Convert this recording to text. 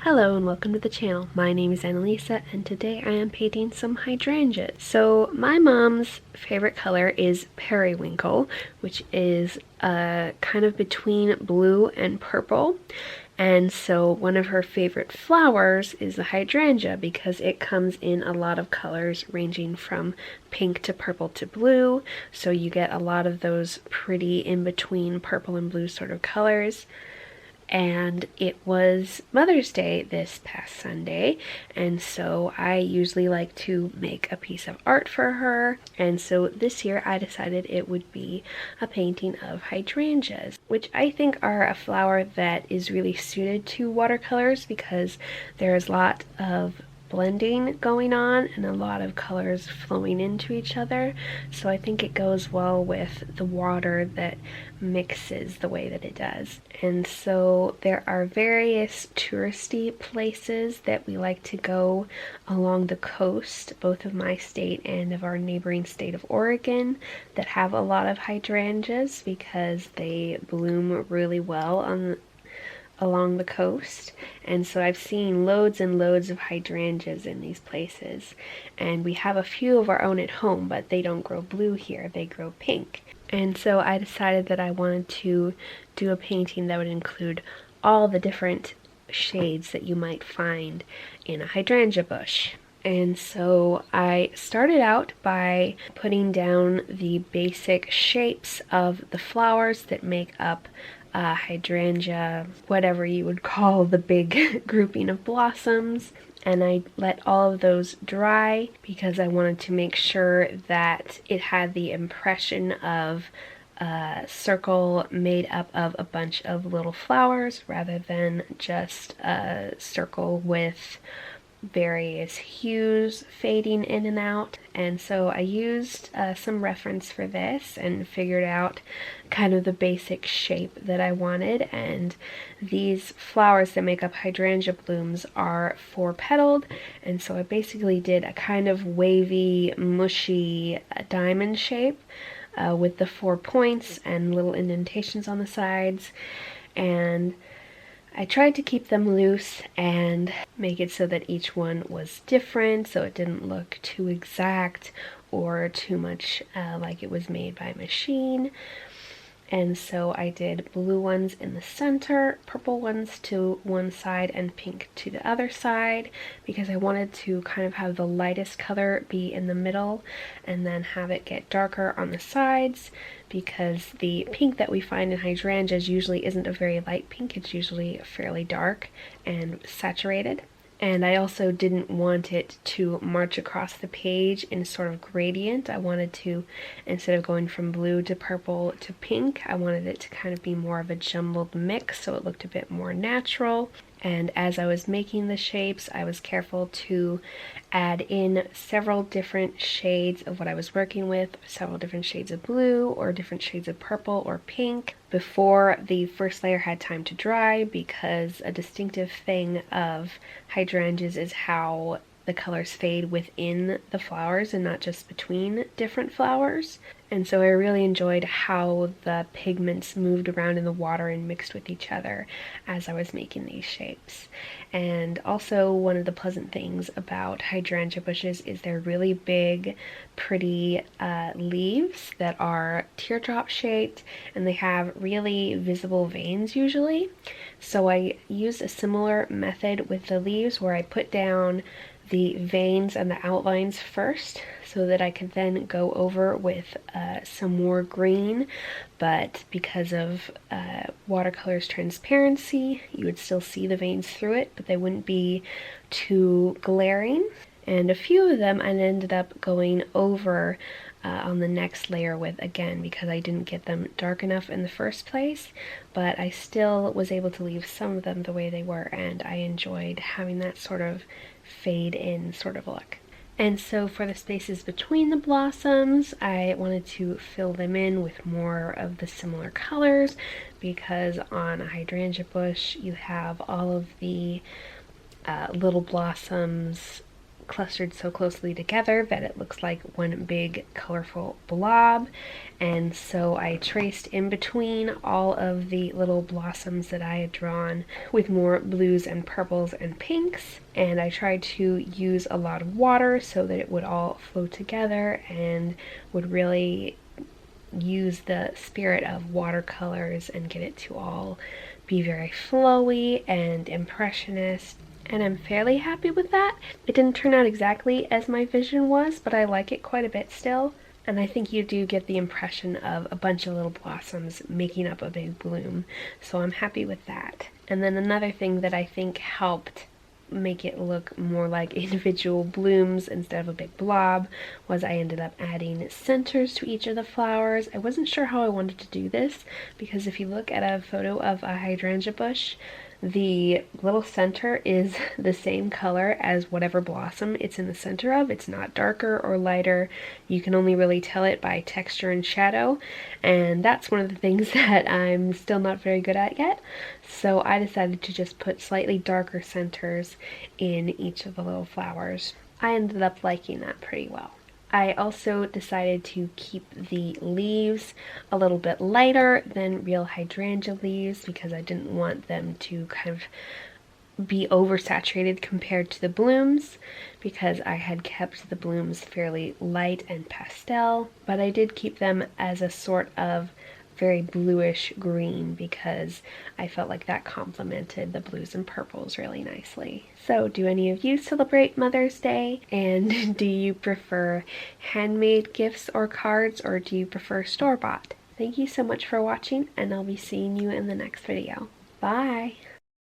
Hello and welcome to the channel. My name is Annalisa and today I am painting some hydrangeas. So my mom's favorite color is periwinkle, which is kind of between blue and purple. And so one of her favorite flowers is the hydrangea because it comes in a lot of colors ranging from pink to purple to blue. So you get a lot of those pretty in between purple and blue sort of colors. And it was Mother's Day this past Sunday, and so I usually like to make a piece of art for her, and so this year I decided it would be a painting of hydrangeas, which I think are a flower that is really suited to watercolors because there's a lot of blending going on and a lot of colors flowing into each other, so I think it goes well with the water that mixes the way that it does. And so there are various touristy places that we like to go along the coast, both of my state and of our neighboring state of Oregon, that have a lot of hydrangeas because they bloom really well along the coast. And so I've seen loads and loads of hydrangeas in these places, and we have a few of our own at home, but they don't grow blue here, they grow pink. And so I decided that I wanted to do a painting that would include all the different shades that you might find in a hydrangea bush. And so I started out by putting down the basic shapes of the flowers that make up hydrangea, whatever you would call the big grouping of blossoms, and I let all of those dry because I wanted to make sure that it had the impression of a circle made up of a bunch of little flowers rather than just a circle with various hues fading in and out. And so I used some reference for this and figured out kind of the basic shape that I wanted. And these flowers that make up hydrangea blooms are four-petaled, and so I basically did a kind of wavy, mushy diamond shape with the 4 points and little indentations on the sides. And I tried to keep them loose and make it so that each one was different, so it didn't look too exact or too much like it was made by machine. And so I did blue ones in the center, purple ones to one side, and pink to the other side because I wanted to kind of have the lightest color be in the middle and then have it get darker on the sides, because the pink that we find in hydrangeas usually isn't a very light pink, it's usually fairly dark and saturated. And I also didn't want it to march across the page in sort of gradient. I wanted to, instead of going from blue to purple to pink, I wanted it to kind of be more of a jumbled mix so it looked a bit more natural. And as I was making the shapes, I was careful to add in several different shades of what I was working with, several different shades of blue or different shades of purple or pink before the first layer had time to dry, because a distinctive thing of hydrangeas is how the colors fade within the flowers and not just between different flowers. And so I really enjoyed how the pigments moved around in the water and mixed with each other as I was making these shapes. And also, one of the pleasant things about hydrangea bushes is they're really big, pretty leaves that are teardrop shaped, and they have really visible veins usually. So I used a similar method with the leaves where I put down the veins and the outlines first so that I could then go over with some more green, but because of watercolor's transparency, you would still see the veins through it, but they wouldn't be too glaring. And a few of them I ended up going over on the next layer with again because I didn't get them dark enough in the first place, but I still was able to leave some of them the way they were, and I enjoyed having that sort of fade in sort of look. And so for the spaces between the blossoms, I wanted to fill them in with more of the similar colors because on a hydrangea bush you have all of the little blossoms clustered so closely together that it looks like one big colorful blob. And so I traced in between all of the little blossoms that I had drawn with more blues and purples and pinks, and I tried to use a lot of water so that it would all flow together and would really use the spirit of watercolors and get it to all be very flowy and impressionist, and I'm fairly happy with that. It didn't turn out exactly as my vision was, but I like it quite a bit still, and I think you do get the impression of a bunch of little blossoms making up a big bloom, so I'm happy with that. And then another thing that I think helped make it look more like individual blooms instead of a big blob was I ended up adding centers to each of the flowers. I wasn't sure how I wanted to do this, because if you look at a photo of a hydrangea bush, the little center is the same color as whatever blossom it's in the center of. It's not darker or lighter. You can only really tell it by texture and shadow, and that's one of the things that I'm still not very good at yet. So I decided to just put slightly darker centers in each of the little flowers. I ended up liking that pretty well. I also decided to keep the leaves a little bit lighter than real hydrangea leaves because I didn't want them to kind of be oversaturated compared to the blooms, because I had kept the blooms fairly light and pastel, but I did keep them as a sort of very bluish green because I felt like that complemented the blues and purples really nicely. So do any of you celebrate Mother's Day? And do you prefer handmade gifts or cards, or do you prefer store-bought? Thank you so much for watching, and I'll be seeing you in the next video. Bye!